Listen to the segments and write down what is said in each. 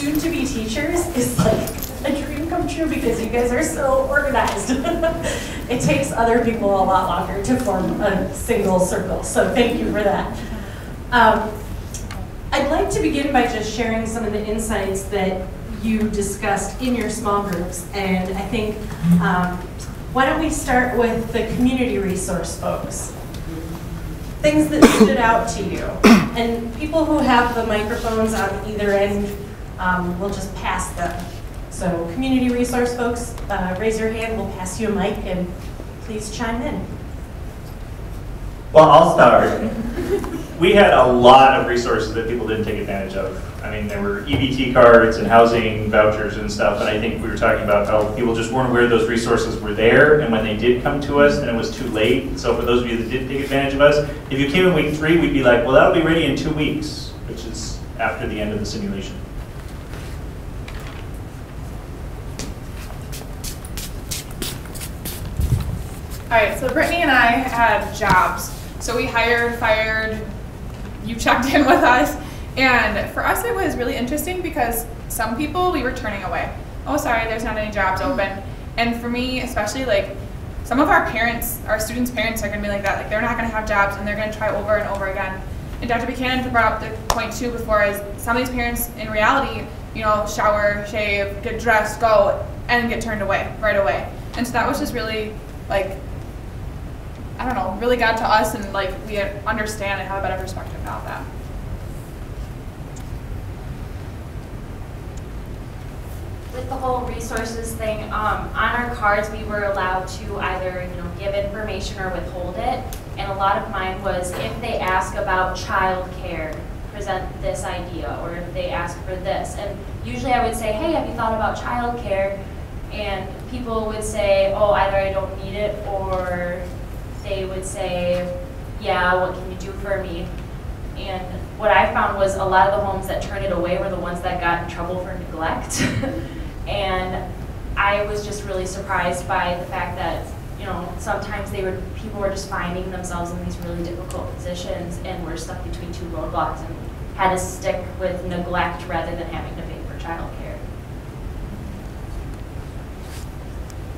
soon-to-be teachers is like a dream come true because you guys are so organized. It takes other people a lot longer to form a single circle, so thank you for that. I'd like to begin by just sharing some of the insights that you discussed in your small groups, and I think, why don't we start with the community resource folks? Things that stood out to you. And people who have the microphones on either end will just pass them. So community resource folks, raise your hand, we'll pass you a mic, and please chime in. Well, I'll start. We had a lot of resources that people didn't take advantage of. I mean, there were EBT cards and housing vouchers and stuff, and I think we were talking about how people just weren't aware those resources were there, and when they did come to us, then it was too late. So for those of you that did take advantage of us, if you came in week 3, we'd be like, well, that'll be ready in 2 weeks, which is after the end of the simulation. All right, so Brittany and I had jobs. So we hired, fired, you checked in with us. And for us, it was really interesting because some people we were turning away. Oh, sorry, there's not any jobs open. And for me, especially, like, some of our parents, our students' parents are gonna be like that. Like, they're not gonna have jobs and they're gonna try over and over again. And Dr. Buchanan brought up the point too before is some of these parents in reality, you know, shower, shave, get dressed, go, and get turned away right away. And so that was just really, like, I don't know, really got to us, and like we understand and have a better perspective about that. With the whole resources thing, on our cards we were allowed to either give information or withhold it. And a lot of mine was if they ask about childcare, present this idea, or if they ask for this. And usually I would say, hey, have you thought about childcare? And people would say, oh, either I don't need it, or they would say, yeah, what can you do for me? And what I found was a lot of the homes that turned it away were the ones that got in trouble for neglect. And I was just really surprised by the fact that, sometimes people were just finding themselves in these really difficult positions and were stuck between 2 roadblocks and had to stick with neglect rather than having to pay for childcare.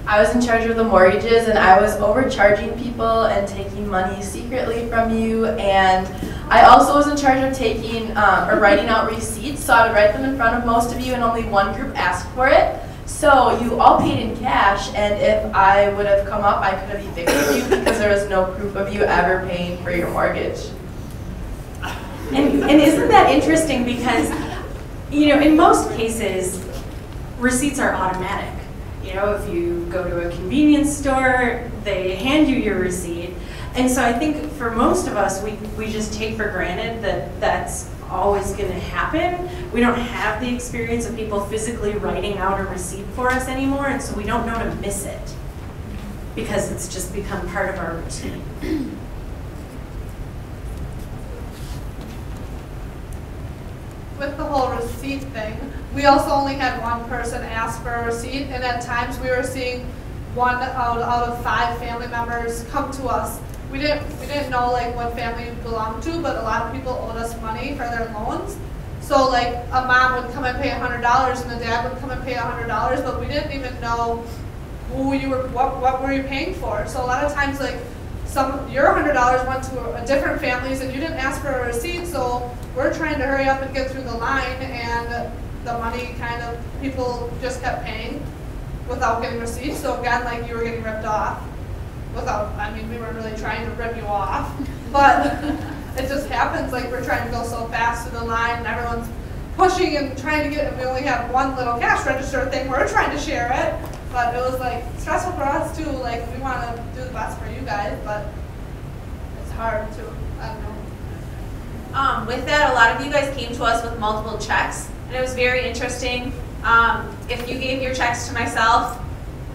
I was in charge of the mortgages, and I was overcharging people and taking money secretly from you. And I also was in charge of taking or writing out receipts, so I would write them in front of most of you, and only one group asked for it. So you all paid in cash, and if I would have come up, I could have evicted you because there was no proof of you ever paying for your mortgage. And isn't that interesting because, in most cases, receipts are automatic. If you go to a convenience store, they hand you your receipt. And so I think for most of us, we just take for granted that that's always going to happen. We don't have the experience of people physically writing out a receipt for us anymore, and so we don't know to miss it because it's just become part of our routine. With the whole receipt thing, we also only had one person ask for a receipt, and at times we were seeing 1 out of 5 family members come to us. We didn't know like what family we belonged to, but a lot of people owed us money for their loans. So like a mom would come and pay $100, and the dad would come and pay $100, but we didn't even know what were you paying for. So a lot of times like your $100 went to a different families, and you didn't ask for a receipt, so we're trying to hurry up and get through the line, and the money people just kept paying without getting receipts. So again, like you were getting ripped off we weren't really trying to rip you off, but it just happens, like we're trying to go so fast through the line, and everyone's pushing and trying to get it, and we only have one little cash register thing, we're trying to share it, but it was like stressful for us too, like we want to do the best for you guys, but it's hard too, I don't know. With that, a lot of you guys came to us with multiple checks, and it was very interesting. If you gave your checks to myself,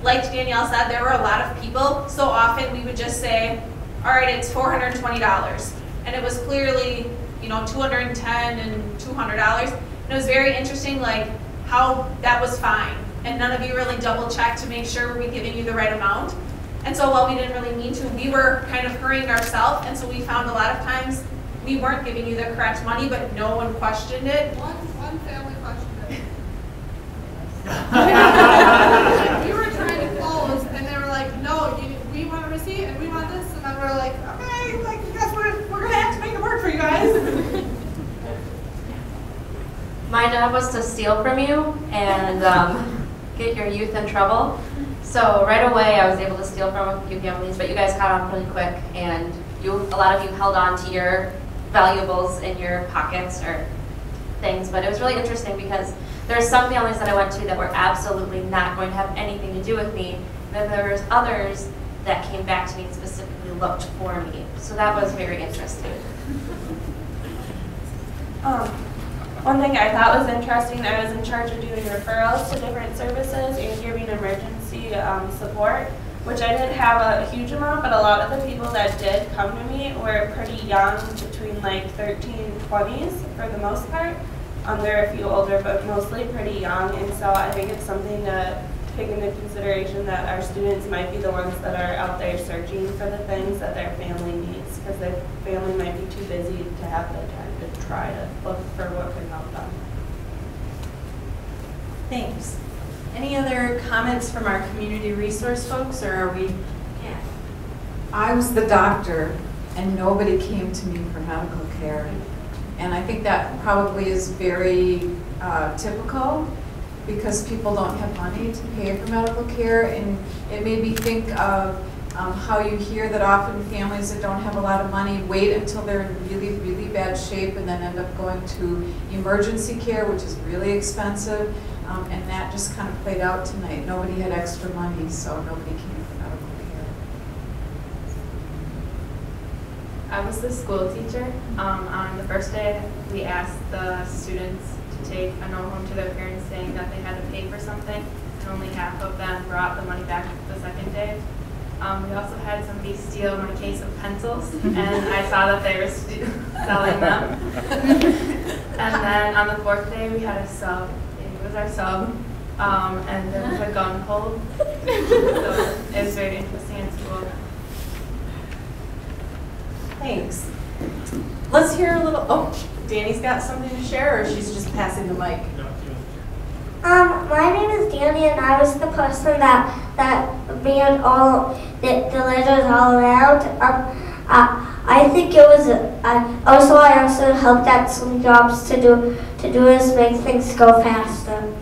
like Danielle said, there were a lot of people, so often we would just say, all right, it's $420, and it was clearly, $210 and $200, and it was very interesting, like, how that was fine, and none of you really double-checked to make sure we're giving you the right amount, and so while we didn't really need to, we were kind of hurrying ourselves, and so we found a lot of times we weren't giving you the correct money, but no one questioned it. One family questioned it. We were trying to close, and they were like, no, we want a receipt, and we want this, and then we're like, okay, like, I guess we're gonna have to make it work for you guys. My job was to steal from you and get your youth in trouble. So right away I was able to steal from a few families, but you guys caught on pretty quick, and a lot of you held on to your valuables in your pockets or things. But it was really interesting because there were some families that I went to that were absolutely not going to have anything to do with me. And then there was others that came back to me and specifically looked for me. So that was very interesting. One thing I thought was interesting, I was in charge of doing referrals to different services and giving emergency support, which I didn't have a huge amount, but a lot of the people that did come to me were pretty young, between like 13 and 20s for the most part. There are a few older, but mostly pretty young, and so I think it's something to take into consideration that our students might be the ones that are out there searching for the things that their family needs, because their family might be too busy to have the time to try to look for what can help them. Thanks. Any other comments from our community resource folks, or are we? Yeah. I was the doctor, and nobody came to me for medical care. And I think that probably is very typical, because people don't have money to pay for medical care. And it made me think of how you hear that often families that don't have a lot of money wait until they're in really, really bad shape and then end up going to emergency care, which is really expensive. And that just kind of played out tonight. Nobody had extra money, so nobody came for medical care. I was the school teacher. On the first day, we asked the students to take a note home to their parents saying that they had to pay for something, and only half of them brought the money back the second day. We also had somebody steal my case of pencils, and I saw that they were selling them. And then on the fourth day, we had a sub. It was our sub, and there was a gun pulled. So it was very interesting in school. Thanks. Let's hear a little. Oh, Danny's got something to share, or she's just passing the mic. My name is Danny, and I was the person that made all the letters all around. I think it was. I also helped at some jobs to do is make things go faster.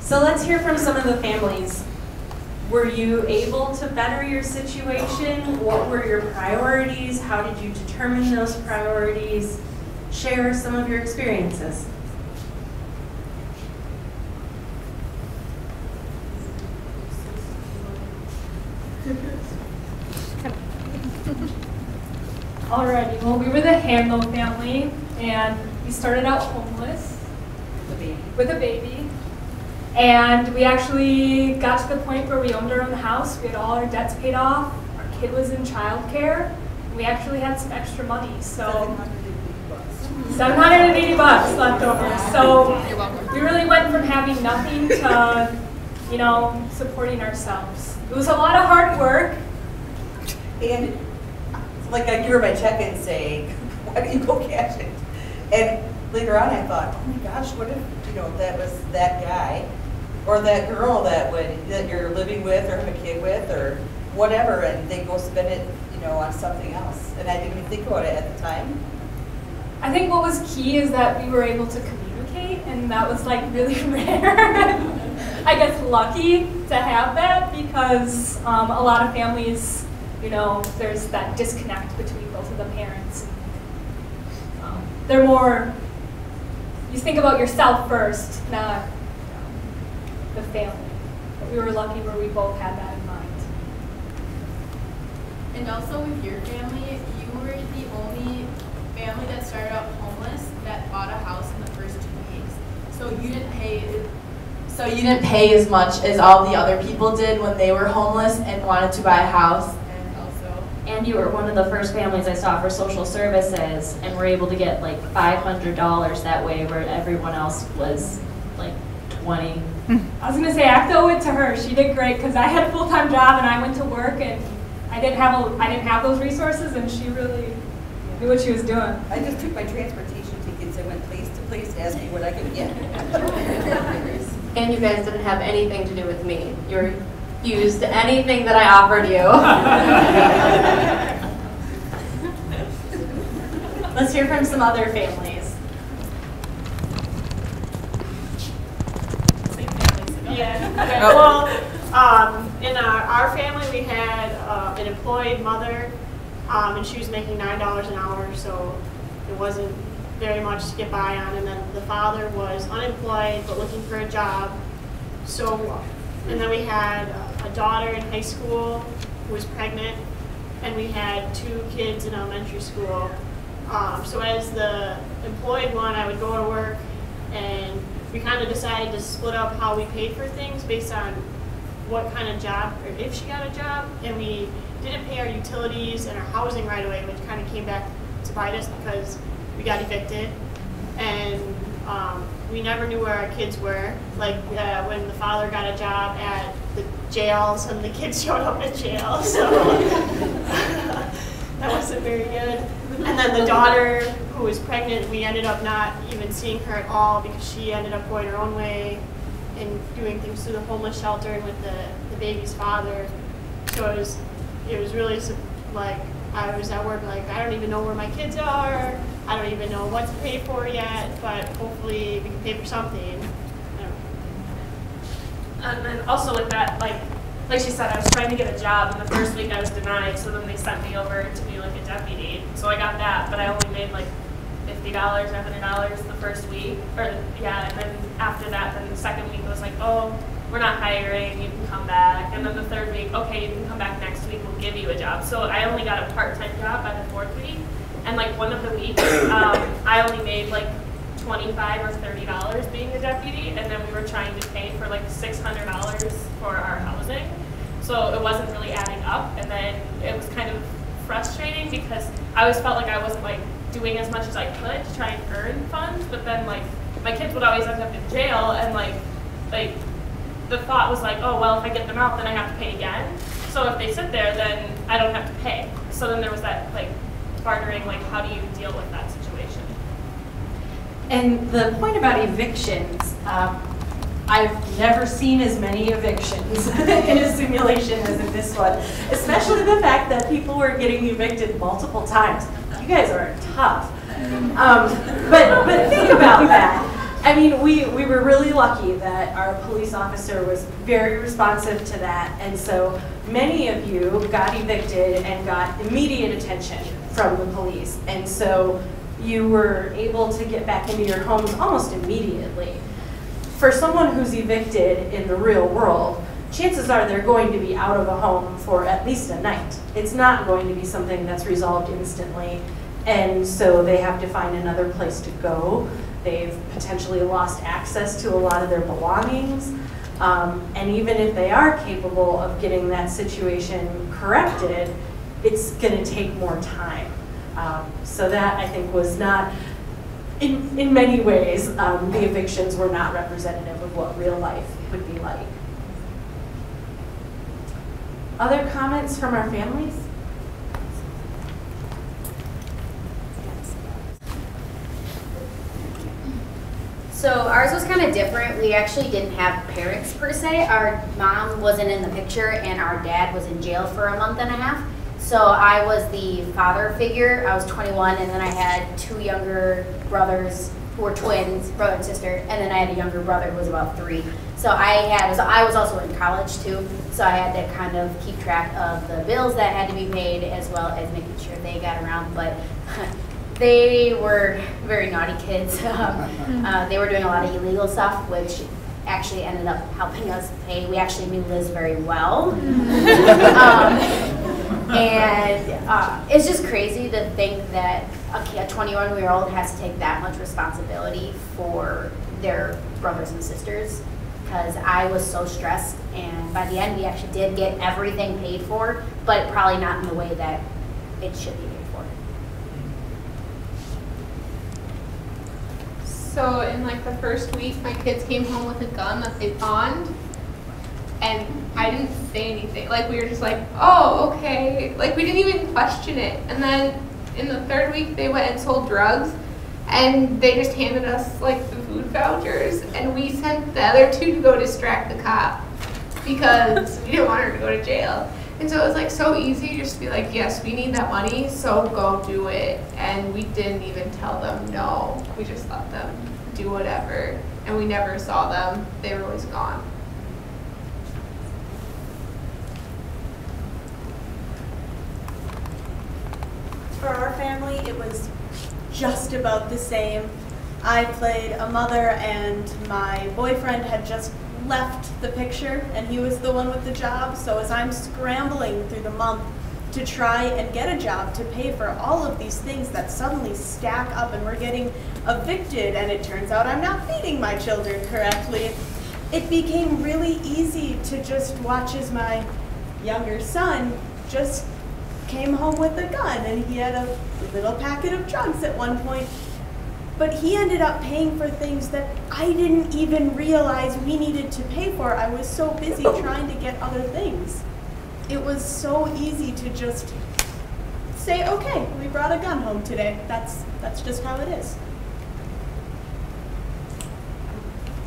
So let's hear from some of the families. Were you able to better your situation? What were your priorities? How did you determine those priorities? Share some of your experiences. Alrighty, well, we were the Handel family, and we started out homeless with a baby. And we actually got to the point where we owned our own house. We had all our debts paid off. Our kid was in childcare. We actually had some extra money, so $780 left over. So we really went from having nothing to, supporting ourselves. It was a lot of hard work. And like I give her my check and say, why don't you go cash it? And later on I thought, oh my gosh, what if that was that guy or that girl that you're living with or have a kid with or whatever, and they go spend it on something else. And I didn't even think about it at the time. I think what was key is that we were able to communicate, and that was like really rare. I guess lucky to have that, because a lot of families, there's that disconnect between both of the parents. They're more, you think about yourself first, not the family. But we were lucky where we both had that in mind. And also with your family, you were the only family that started out homeless that bought a house in the first 2 weeks. So you didn't pay as much as all the other people did when they were homeless and wanted to buy a house. And you were one of the first families I saw for social services, and were able to get like $500 that way, where everyone else was like 20. I was gonna say, I have to owe it to her. She did great, because I had a full-time job and I went to work, and I didn't have those resources, and she really knew what she was doing. I just took my transportation went place to place asking what I could get. And you guys didn't have anything to do with me. You refused anything that I offered you. Let's hear from some other families. Yeah. Well, in our family, we had an employed mother, and she was making $9 an hour, so it wasn't very much to get by on. And then the father was unemployed but looking for a job. So, and then we had a daughter in high school who was pregnant, and we had 2 kids in elementary school. So as the employed one, I would go to work, and we kind of decided to split up how we paid for things based on what kind of job, or if she got a job, and we didn't pay our utilities and our housing right away, which kind of came back to bite us because we got evicted, and we never knew where our kids were. Like when the father got a job at the jails, and the kids showed up at jail, so that wasn't very good. And then the daughter who was pregnant, we ended up not even seeing her at all because she ended up going her own way and doing things through the homeless shelter and with the baby's father. So it was really like, I was at work like, I don't even know where my kids are. I don't even know what to pay for yet, but hopefully we can pay for something. And then also with that, like she said, I was trying to get a job, and the first week I was denied, so then they sent me over to be like a deputy. So I got that, but I only made like $50, $100 the first week. And then after that, then the second week it was like, oh, we're not hiring, you can come back. And then the third week, okay, you can come back next week, we'll give you a job. So I only got a part-time job by the 4th week. And like one of the weeks, I only made like $25 or $30 being a deputy, and then we were trying to pay for like $600 for our housing. So it wasn't really adding up, and then it was kind of frustrating because I always felt like I wasn't like doing as much as I could to try and earn funds, but then like my kids would always end up in jail, and like the thought was like, oh well, if I get them out, then I have to pay again. So if they sit there, then I don't have to pay. So then there was that like bartering, like how do you deal with that situation? And the point about evictions, I've never seen as many evictions in a simulation as in this one, especially the fact that people were getting evicted multiple times. You guys are tough. But think about that. I mean, we were really lucky that our police officer was very responsive to that, and so many of you got evicted and got immediate attention from the police, and so you were able to get back into your homes almost immediately. For someone who's evicted in the real world, chances are they're going to be out of a home for at least a night. It's not going to be something that's resolved instantly, and so they have to find another place to go. They've potentially lost access to a lot of their belongings, and even if they are capable of getting that situation corrected, it's going to take more time. So that, I think, was not, in many ways, the evictions were not representative of what real life would be like. Other comments from our families? So ours was kind of different. We actually didn't have parents per se. Our mom wasn't in the picture, and our dad was in jail for a month and a half. So I was the father figure. I was 21, and then I had 2 younger brothers who were twins, brother and sister, and then I had a younger brother who was about 3. So I was also in college too, so I had to kind of keep track of the bills that had to be paid as well as making sure they got around. But they were very naughty kids. They were doing a lot of illegal stuff, which actually ended up helping us pay. We actually knew Liz very well. And it's just crazy to think that a 21-year-old has to take that much responsibility for their brothers and sisters, because I was so stressed, and by the end we actually did get everything paid for, but probably not in the way that it should be paid for. So in like the first week, my kids came home with a gun that they pawned, and I didn't say anything. Like, we were just like, oh, okay. Like, we didn't even question it. And then in the third week, they went and sold drugs. And they just handed us like the food vouchers, and we sent the other 2 to go distract the cop because we didn't want her to go to jail. And so it was like so easy just to be like, yes, we need that money, so go do it. And we didn't even tell them no. We just let them do whatever. And we never saw them. They were always gone. For our family, it was just about the same. I played a mother, and my boyfriend had just left the picture, and he was the one with the job. So as I'm scrambling through the month to try and get a job to pay for all of these things that suddenly stack up, and we're getting evicted, and it turns out I'm not feeding my children correctly, it became really easy to just watch as my younger son just came home with a gun, and he had a little packet of drugs at one point. But he ended up paying for things that I didn't even realize we needed to pay for. I was so busy trying to get other things. It was so easy to just say, okay, we brought a gun home today. That's just how it is.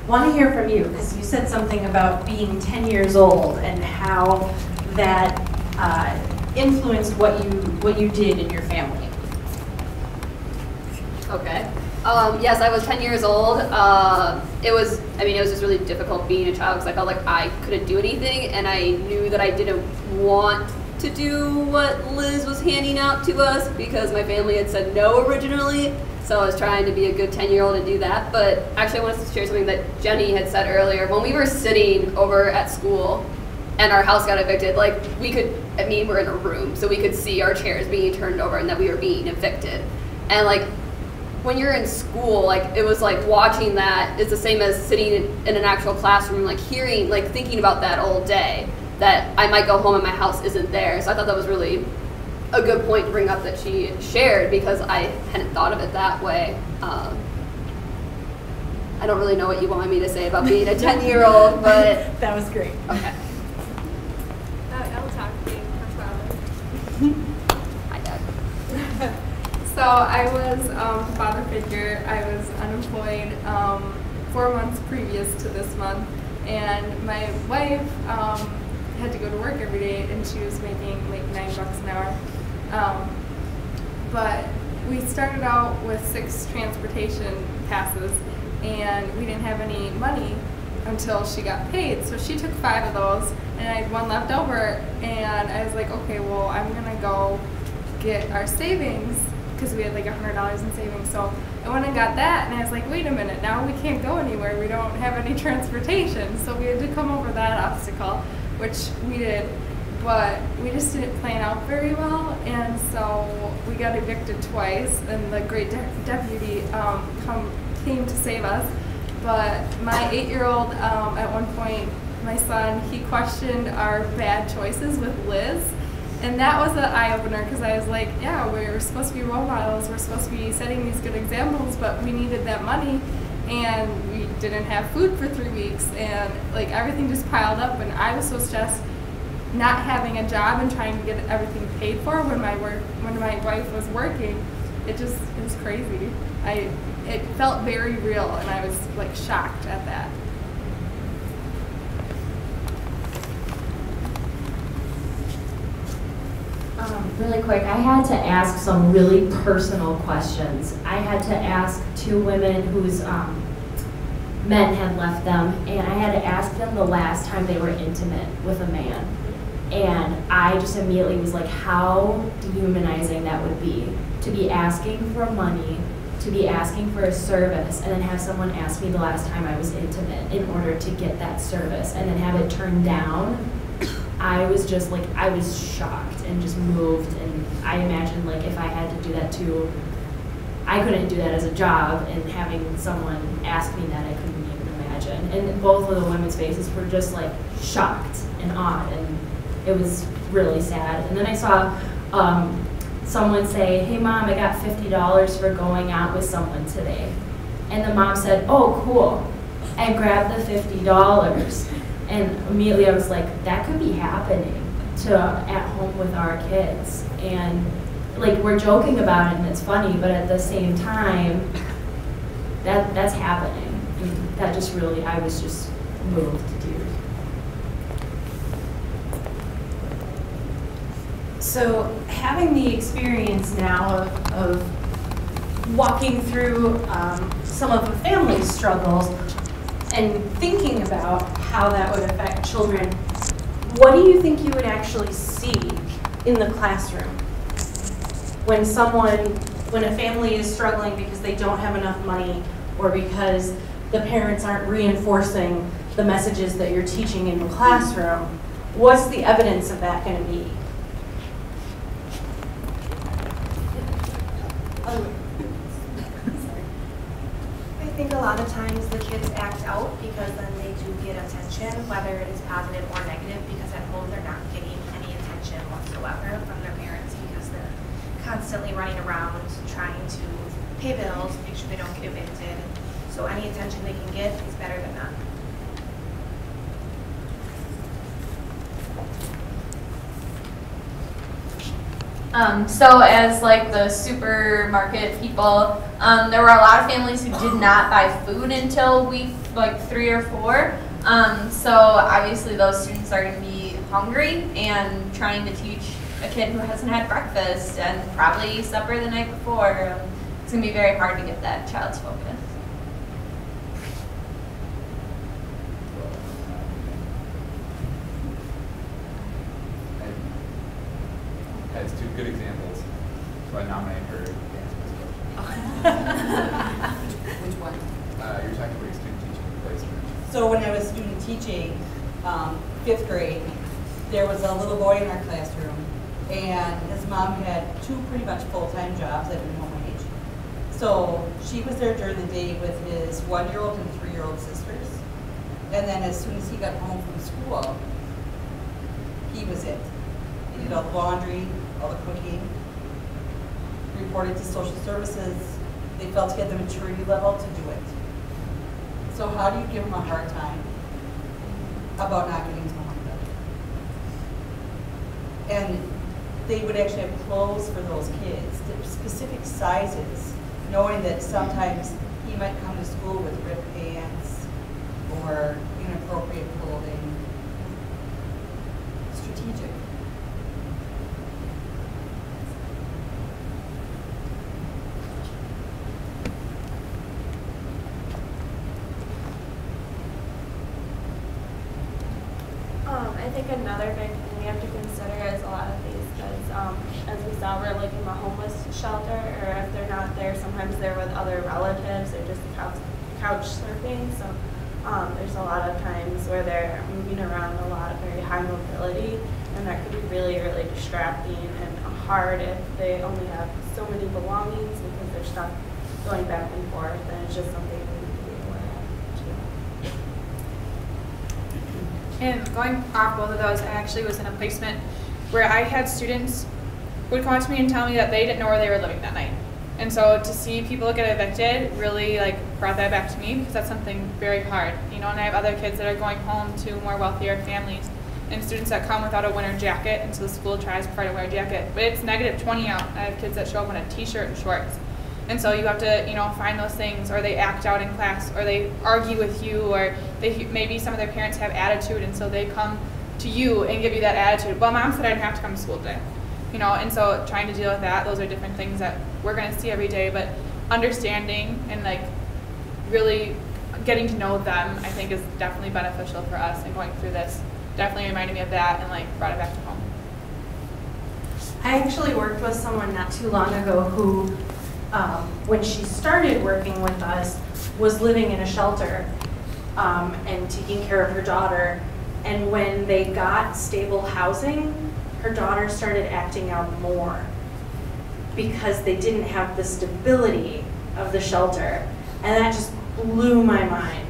Want to hear from you, because you said something about being 10 years old and how that influenced what you did in your family. Okay. Yes, I was 10 years old. It was just really difficult being a child because I felt like I couldn't do anything, and I knew that I didn't want to do what Liz was handing out to us because my family had said no originally. So I was trying to be a good 10-year-old and do that. But actually, I wanted to share something that Jenny had said earlier. When we were sitting over at school and our house got evicted, like we're in a room, so we could see our chairs being turned over and that we were being evicted. And like, when you're in school, like it was like watching that is the same as sitting in an actual classroom, like hearing, like thinking about that all day, that I might go home and my house isn't there. So I thought that was really a good point to bring up that she shared because I hadn't thought of it that way. I don't really know what you wanted me to say about being a 10-year-old, but that was great. Okay. I'll talk to you for Hi, Dad. So I was a father figure. I was unemployed 4 months previous to this month, and my wife had to go to work every day, and she was making like $9 an hour. But we started out with 6 transportation passes, and we didn't have any money until she got paid. So she took 5 of those, and I had 1 left over, and I was like, okay, well, I'm gonna go get our savings, because we had like $100 in savings. So I went and got that, and I was like, wait a minute, now we can't go anywhere. We don't have any transportation. So we had to come over that obstacle, which we did, but we just didn't plan out very well. And so we got evicted twice, and the great deputy came to save us. But my 8-year-old, at one point, my son, he questioned our bad choices with Liz. And that was an eye-opener, because I was like, yeah, we're supposed to be role models, we're supposed to be setting these good examples, but we needed that money, and we didn't have food for 3 weeks, and like everything just piled up, and I was so stressed not having a job and trying to get everything paid for when my wife was working. It was crazy. It felt very real, and I was like shocked at that. Really quick, I had to ask some really personal questions. I had to ask 2 women whose men had left them, and I had to ask them the last time they were intimate with a man. And I just immediately was like, how dehumanizing that would be, to be asking for money, to be asking for a service, and then have someone ask me the last time I was intimate in order to get that service, and then have it turned down. I was just like, I was shocked and just moved, and I imagined like if I had to do that too, I couldn't do that as a job, and having someone ask me that, I couldn't even imagine. And both of the women's faces were just like shocked and awed, and it was really sad. And then I saw someone say, hey mom, I got $50 for going out with someone today. And the mom said, oh cool, and grabbed the $50. And immediately I was like, that could be happening at home with our kids. And like, we're joking about it and it's funny, but at the same time, that's happening. And that just really, I was just moved to tears. So having the experience now of walking through some of the family's struggles and thinking about how that would affect children, what do you think you would actually see in the classroom when a family is struggling because they don't have enough money or because the parents aren't reinforcing the messages that you're teaching in the classroom? What's the evidence of that going to be? I think a lot of times the kids act out because then they do get attention, whether it is positive or negative, because at home they're not getting any attention whatsoever from their parents because they're constantly running around trying to pay bills, make sure they don't get evicted. So any attention they can get is better than none. So as like the supermarket people, there were a lot of families who did not buy food until week like 3 or 4. So obviously those students are going to be hungry and trying to teach a kid who hasn't had breakfast and probably supper the night before. It's going to be very hard to get that child's focus. Has 2 good examples, so I nominate her to answer this question. Which one? You're talking about your student teaching placement. So when I was student teaching, 5th grade, there was a little boy in our classroom, and his mom had 2 pretty much full-time jobs at minimum wage. So she was there during the day with his 1-year-old and 3-year-old sisters. And then as soon as he got home from school, he was it. He did all the laundry, all the cooking, reported to social services. They felt he had the maturity level to do it. So how do you give him a hard time about not getting his homework done? And they would actually have clothes for those kids, specific sizes, knowing that sometimes he might come to school with ripped pants or inappropriate clothing. Strategic. I think another big thing we have to consider is a lot of these kids, as we saw, we're like in the homeless shelter, or if they're not there, sometimes they're with other relatives or just couch surfing. So there's a lot of times where they're moving around a lot of very high mobility, and that could be really, really distracting and hard if they only have so many belongings because they're stuck going back and forth, and it's just something we need to be aware of too. And going off both of those, I actually was in a placement where I had students who would come up to me and tell me that they didn't know where they were living that night. And so to see people get evicted really brought that back to me, because that's something very hard. And I have other kids that are going home to more wealthier families, and students that come without a winter jacket, and so the school tries to provide a winter jacket. But it's -20 out. I have kids that show up in a t-shirt and shorts. And so you have to, find those things, or they act out in class, or they argue with you, or maybe some of their parents have attitude, and so they come to you and give you that attitude. Well, mom said I didn't have to come to school today. And so trying to deal with that, those are different things that we're going to see every day, but understanding and really getting to know them, I think, is definitely beneficial for us, and going through this definitely reminded me of that and brought it back to home. I actually worked with someone not too long ago who, when she started working with us, was living in a shelter and taking care of her daughter. And when they got stable housing, her daughter started acting out more because they didn't have the stability of the shelter. And that just blew my mind,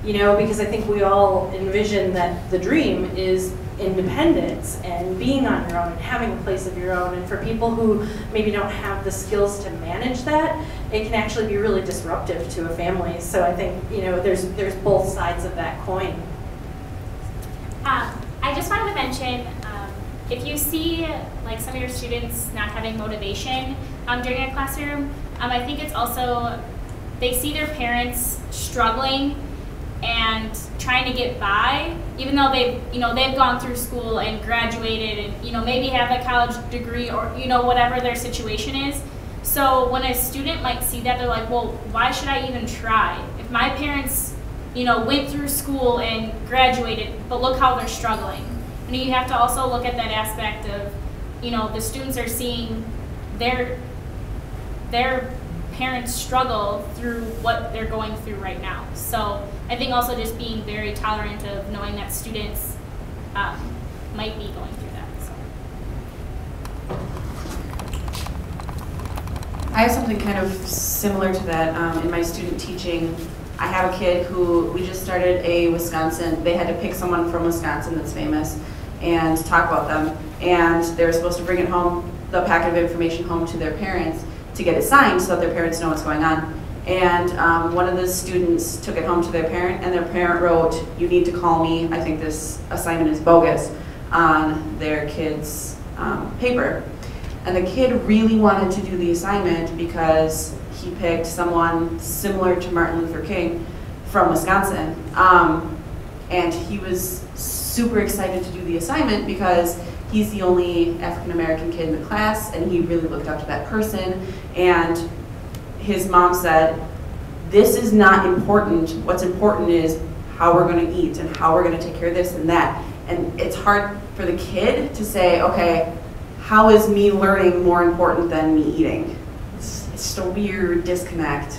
because I think we all envision that the dream is independence and being on your own and having a place of your own. And for people who maybe don't have the skills to manage that, it can actually be really disruptive to a family. So I think, there's both sides of that coin. I just wanted to mention, if you see some of your students not having motivation during a classroom, I think it's also they see their parents struggling and trying to get by, even though they've gone through school and graduated and maybe have a college degree or whatever their situation is. So when a student might see that, they're like, well, why should I even try? If my parents went through school and graduated, but look how they're struggling. And you have to also look at that aspect of the students are seeing their parents struggle through what they're going through right now. So I think also just being very tolerant of knowing that students might be going through that. So. I have something kind of similar to that in my student teaching. I have a kid who, we just started a Wisconsin, they had to pick someone from Wisconsin that's famous and talk about them. And they were supposed to bring it home, the packet of information home to their parents to get it signed so that their parents know what's going on. And one of the students took it home to their parent, and their parent wrote, "You need to call me, I think this assignment is bogus," on their kid's paper. And the kid really wanted to do the assignment because he picked someone similar to Martin Luther King from Wisconsin. And he was super excited to do the assignment because he's the only African-American kid in the class, and he really looked up to that person. And his mom said, "This is not important. What's important is how we're going to eat and how we're going to take care of this and that." And it's hard for the kid to say, okay, how is me learning more important than me eating? It's just a weird disconnect.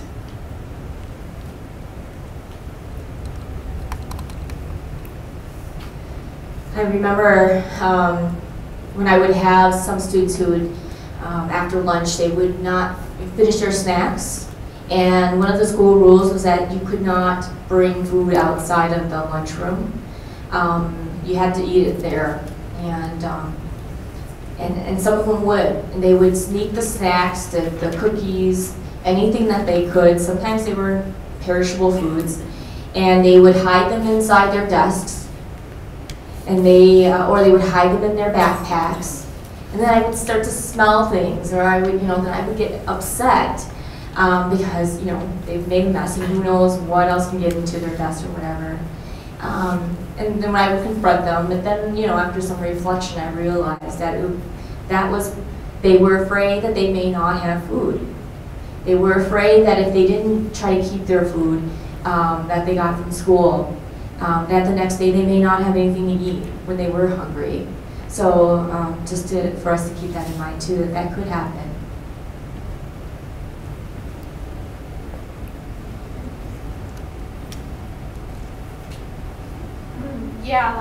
I remember when I would have some students who would, after lunch, they would not finish their snacks. And one of the school rules was that you could not bring food outside of the lunchroom. You had to eat it there. And some of them would. And they would sneak the snacks, the cookies, anything that they could. Sometimes they were perishable foods. And they would hide them inside their desks. And or they would hide them in their backpacks. And then I would start to smell things, or I would, then I would get upset because, they've made a mess, and who knows what else can get into their desk or whatever. And then I would confront them, but then, after some reflection, I realized that they were afraid that they may not have food. They were afraid that if they didn't try to keep their food that they got from school, that the next day they may not have anything to eat when they were hungry. So just for us to keep that in mind too, that could happen. Yeah,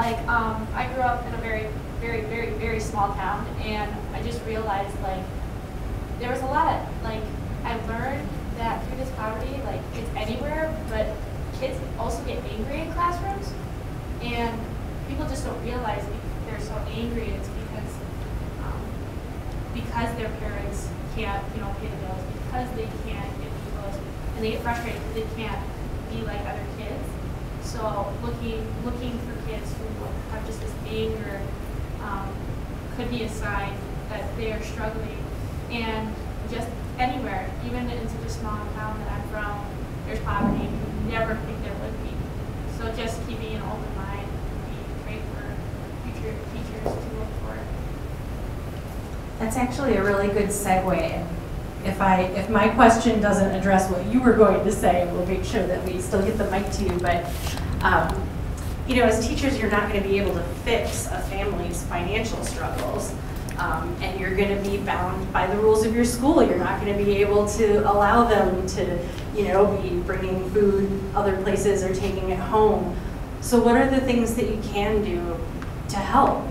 I grew up in a very, very, very, very small town, and I just realized there was a lot of I learned that through this poverty, it's anywhere, but kids also get angry in classrooms, and people just don't realize they're so angry. It's because their parents can't, pay the bills, because they can't get new clothes, and they get frustrated because they can't be like other kids. So looking for kids who have just this anger could be a sign that they are struggling, and just anywhere, even in such a small town that I'm from, there's poverty. You never think there would be. So just keeping an open mind would be great for future teachers to look for. That's actually a really good segue. If my question doesn't address what you were going to say, we'll make sure that we still get the mic to you. But as teachers, you're not going to be able to fix a family's financial struggles. And you're going to be bound by the rules of your school. You're not going to be able to allow them to, be bringing food other places or taking it home. So what are the things that you can do to help?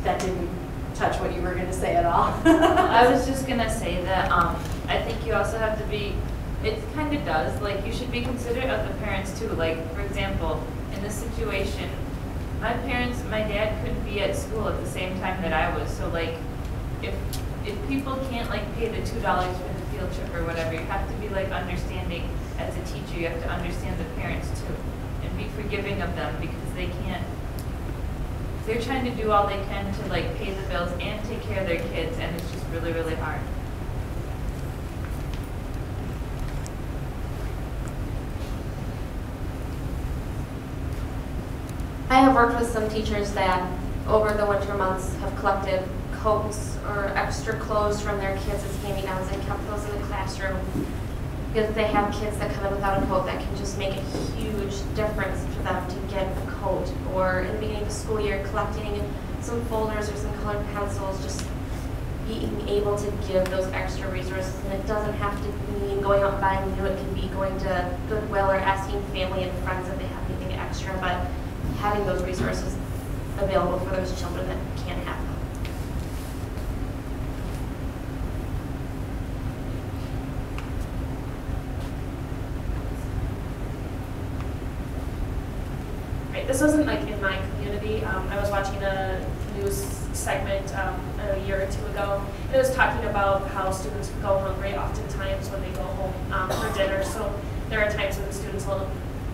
That didn't touch what you were going to say at all. I was just going to say that I think you also have to be, it kind of does, you should be considerate of the parents too. For example, in this situation, my dad couldn't be at school at the same time that I was. So if people can't pay the $2 for the field trip or whatever, you have to be understanding as a teacher. You have to understand the parents too and be forgiving of them, because they can't. They're trying to do all they can to pay the bills and take care of their kids, and it's just really, really hard. have worked with some teachers that over the winter months have collected coats or extra clothes from their kids as hand-me-downs and kept those in the classroom. Because they have kids that come in without a coat, that can just make a huge difference for them to get a coat. Or in the beginning of the school year, collecting some folders or some colored pencils, just being able to give those extra resources. And it doesn't have to mean going out and buying new. It can be going to Goodwill or asking family and friends if they have anything extra, but having those resources available for those children that can't have them. Right, this wasn't like in my community. I was watching a news segment a year or two ago. It was talking about how students go hungry oftentimes when they go home for dinner. So there are times when the students will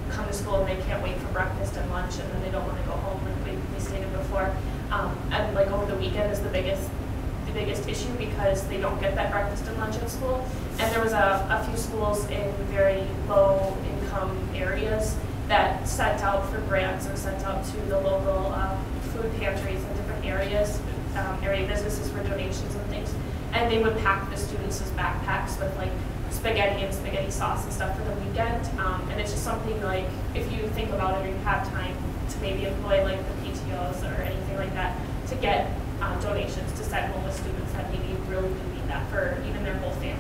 come to school and they can't wait for breakfast and lunch, and then they don't want to go home, like we stated before. And like over the weekend is the biggest issue because they don't get that breakfast and lunch at school. And there was a few schools in very low income areas that sent out for grants or sent out to the local food pantries in different areas, area businesses for donations and things. And they would pack the students' backpacks with like spaghetti and spaghetti sauce and stuff for the weekend. And it's just something like, if you think about it or you have time to maybe employ like the PTOs or anything like that to get donations to send home with students that maybe really do need that for even their whole family.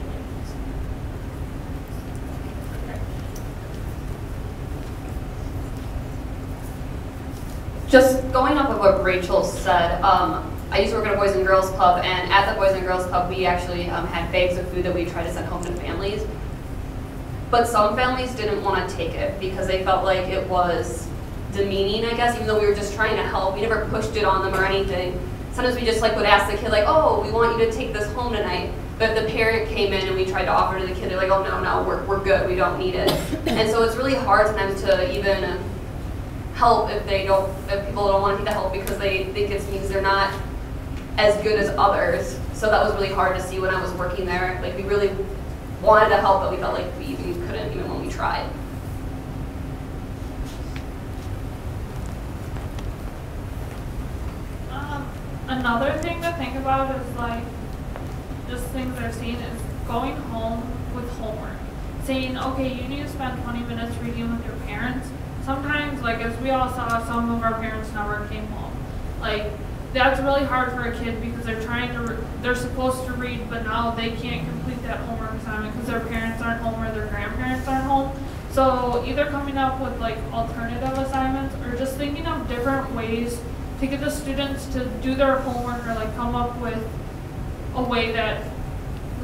Just going off of what Rachel said, I used to work at a Boys and Girls Club, and at the Boys and Girls Club, we actually had bags of food that we tried to send home to families. But some families didn't want to take it because they felt like it was demeaning, I guess, even though we were just trying to help. We never pushed it on them or anything. Sometimes we just like would ask the kid, like, oh, we want you to take this home tonight. But if the parent came in and we tried to offer to the kid, they're like, oh, no, we're good, we don't need it. And so it's really hard sometimes to even help if people don't want to help because they think it means they're not as good as others. So that was really hard to see when I was working there. Like we really wanted to help, but we felt like we couldn't even when we tried. Another thing to think about is like, just things I've seen is going home with homework. Saying, okay, you need to spend 20 minutes reading with your parents. Sometimes, like as we all saw, some of our parents never came home. Like, that's really hard for a kid because they're supposed to read, but now they can't complete that homework assignment because their parents aren't home or their grandparents aren't home. So either coming up with like alternative assignments or just thinking of different ways to get the students to do their homework or like come up with a way that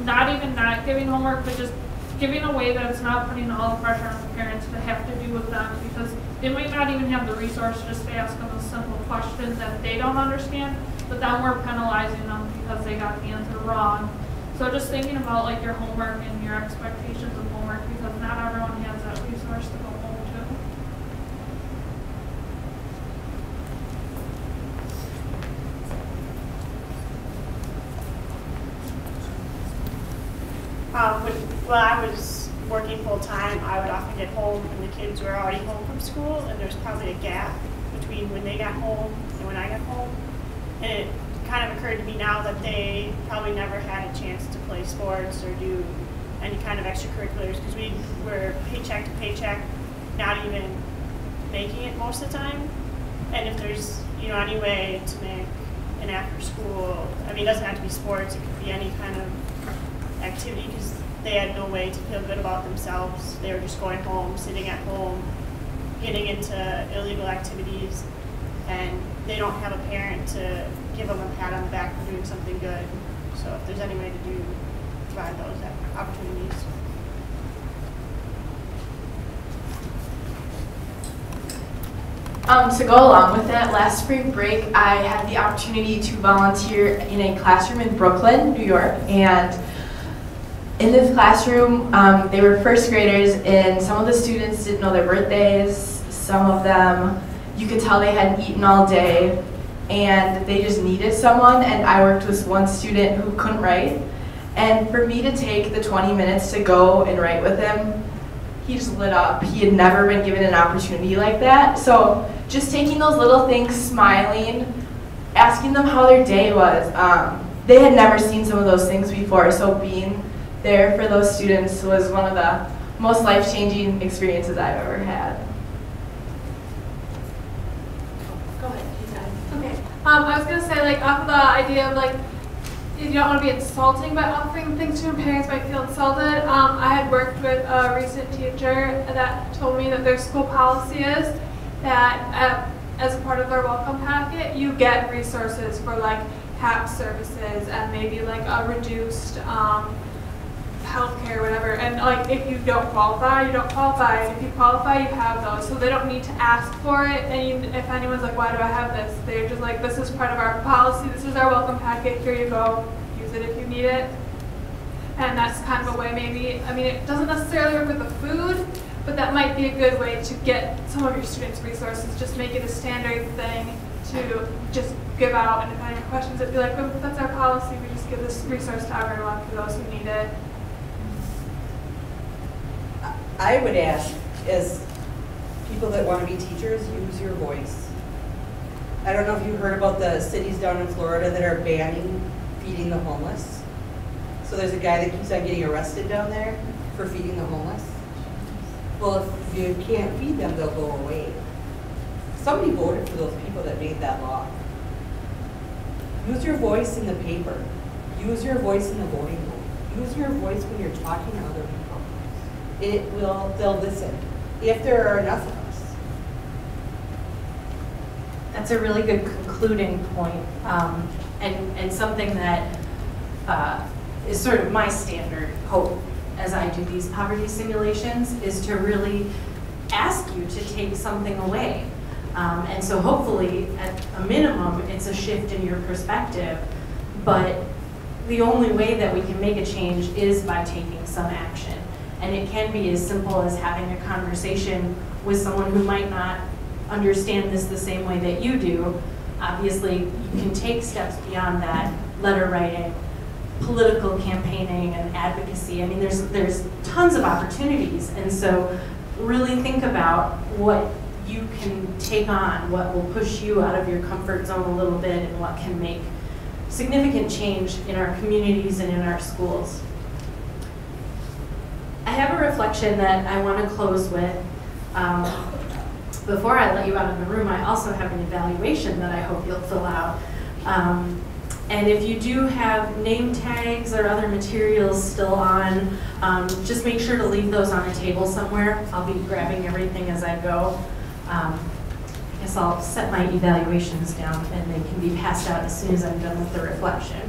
not giving homework, but just giving a way that it's not putting all the pressure on the parents to have to do with them because they might not even have the resource just to ask them a simple question that they don't understand, but then we're penalizing them because they got the answer wrong. So just thinking about like your homework and your expectations of homework because not everyone has that resource to go home to. When I was working full-time, I would often get home and the kids were already home from school, and there's probably a gap between when they got home and when I got home. And it kind of occurred to me now that they probably never had a chance to play sports or do any kind of extracurriculars because we were paycheck to paycheck, not even making it most of the time. And if there's any way to make an after school, I mean, it doesn't have to be sports, it could be any kind of activity because they had no way to feel good about themselves. They were just going home, sitting at home, getting into illegal activities, and they don't have a parent to give them a pat on the back for doing something good. So if there's any way to provide those opportunities. To go along with that, last spring break, I had the opportunity to volunteer in a classroom in Brooklyn, New York, and in this classroom, they were first graders, and some of the students didn't know their birthdays. Some of them, you could tell they hadn't eaten all day, and they just needed someone, and I worked with one student who couldn't write, and for me to take the 20 minutes to go and write with him, he just lit up. He had never been given an opportunity like that, so just taking those little things, smiling, asking them how their day was. They had never seen some of those things before, so being there for those students was one of the most life-changing experiences I've ever had. Go ahead. Okay. I was gonna say, like, off of the idea of like, you don't want to be insulting by offering things to your parents might feel insulted. I had worked with a recent teacher that told me that their school policy is that as a part of their welcome packet, you get resources for like HAP services and maybe like a reduced healthcare, whatever. And like if you don't qualify, you don't qualify. If you qualify, you have those. So they don't need to ask for it. And if anyone's like, why do I have this? They're just like, this is part of our policy. This is our welcome packet. Here you go. Use it if you need it. And that's kind of a way maybe, I mean, it doesn't necessarily work with the food, but that might be a good way to get some of your students' resources. Just make it a standard thing to just give out. And if any questions, it'd be like, oh, that's our policy. We just give this resource to everyone for those who need it. I would ask, as people that want to be teachers, use your voice. I don't know if you heard about the cities down in Florida that are banning feeding the homeless. So there's a guy that keeps on getting arrested down there for feeding the homeless. Well, if you can't feed them, they'll go away. Somebody voted for those people that made that law. Use your voice in the paper. Use your voice in the voting room. Use your voice when you're talking to other people. They'll listen, if there are enough of us. That's a really good concluding point, and something that is sort of my standard hope as I do these poverty simulations is to really ask you to take something away. And so hopefully, at a minimum, it's a shift in your perspective, but the only way that we can make a change is by taking some action. And it can be as simple as having a conversation with someone who might not understand this the same way that you do. Obviously, you can take steps beyond that, letter writing, political campaigning, and advocacy. I mean, there's tons of opportunities. And so really think about what you can take on, what will push you out of your comfort zone a little bit, and what can make significant change in our communities and in our schools. I have a reflection that I want to close with. Before I let you out of the room, I also have an evaluation that I hope you'll fill out. And if you do have name tags or other materials still on, just make sure to leave those on a table somewhere. I'll be grabbing everything as I go. I guess I'll set my evaluations down and they can be passed out as soon as I'm done with the reflection.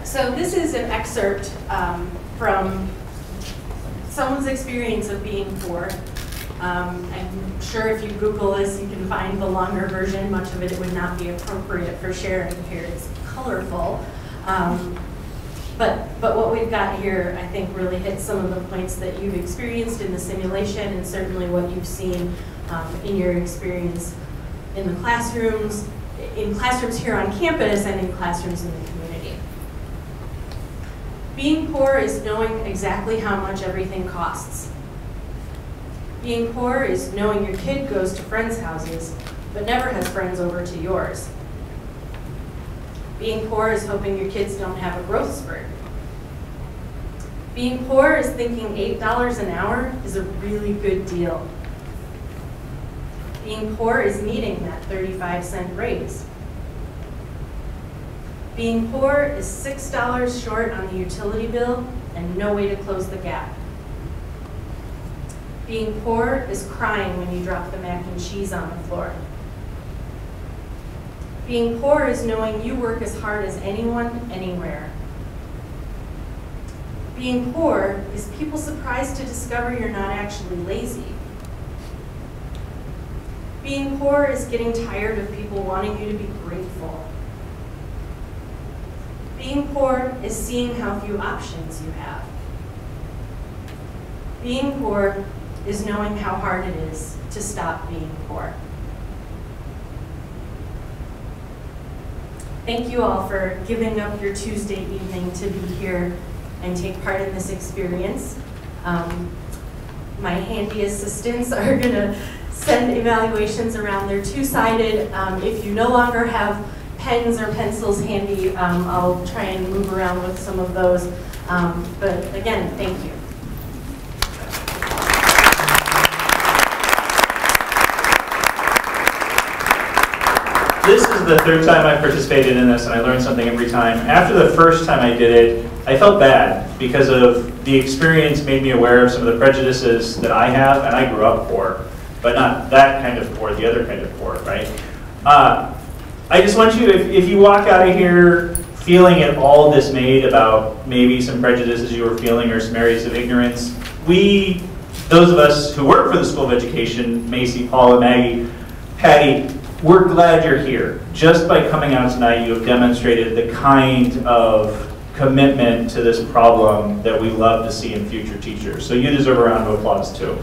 So this is an excerpt from someone's experience of being poor. I'm sure if you Google this, you can find the longer version. Much of it would not be appropriate for sharing here. It's colorful. But what we've got here, I think, really hits some of the points that you've experienced in the simulation and certainly what you've seen in your experience in the classrooms here on campus and in classrooms in the community. Being poor is knowing exactly how much everything costs. Being poor is knowing your kid goes to friends' houses, but never has friends over to yours. Being poor is hoping your kids don't have a growth spurt. Being poor is thinking $8 an hour is a really good deal. Being poor is needing that 35-cent raise. Being poor is $6 short on the utility bill and no way to close the gap. Being poor is crying when you drop the mac and cheese on the floor. Being poor is knowing you work as hard as anyone, anywhere. Being poor is people surprised to discover you're not actually lazy. Being poor is getting tired of people wanting you to be grateful. Being poor is seeing how few options you have. Being poor is knowing how hard it is to stop being poor. Thank you all for giving up your Tuesday evening to be here and take part in this experience. My handy assistants are going to send evaluations around. They're two-sided. If you no longer have pens or pencils handy, I'll try and move around with some of those. But again, thank you. This is the third time I've participated in this, and I learned something every time. After the first time I did it, I felt bad because of the experience made me aware of some of the prejudices that I have, and I grew up poor, but not that kind of poor, the other kind of poor, right? I just want you, if you walk out of here feeling at all dismayed about maybe some prejudices you were feeling or some areas of ignorance, those of us who work for the School of Education, Macy, Paul, and Maggie, Patty, we're glad you're here. Just by coming out tonight, you have demonstrated the kind of commitment to this problem that we love to see in future teachers. So you deserve a round of applause too.